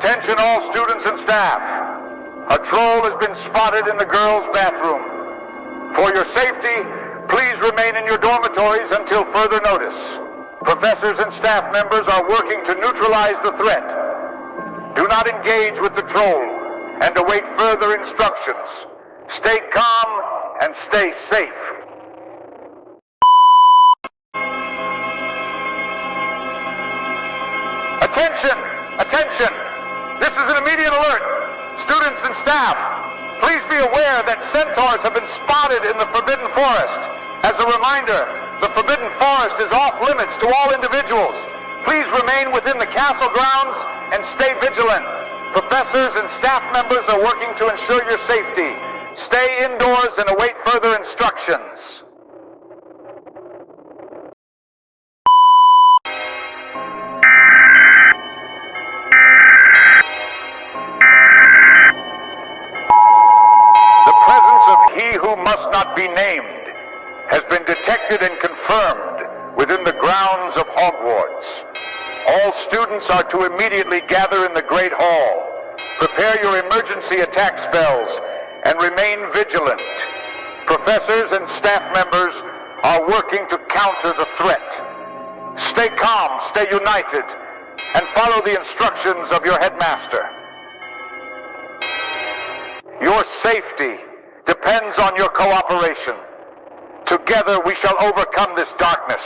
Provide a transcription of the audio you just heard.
Attention all students and staff. A troll has been spotted in the girls' bathroom. For your safety, please remain in your dormitories until further notice. Professors and staff members are working to neutralize the threat. Do not engage with the troll and await further instructions. Stay calm and stay safe. Attention! Attention! This is an immediate alert. Students and staff, please be aware that centaurs have been spotted in the Forbidden Forest. As a reminder, the Forbidden Forest is off limits to all individuals. Please remain within the castle grounds and stay vigilant. Professors and staff members are working to ensure your safety. Stay indoors and await further instructions. The presence of he who must not be named has been detected and confirmed within the grounds of Hogwarts. All students are to immediately gather in the Great Hall. Prepare your emergency attack spells and remain vigilant. Professors and staff members are working to counter the threat. Stay calm, stay united, and follow the instructions of your headmaster. Your safety depends on your cooperation. Together we shall overcome this darkness.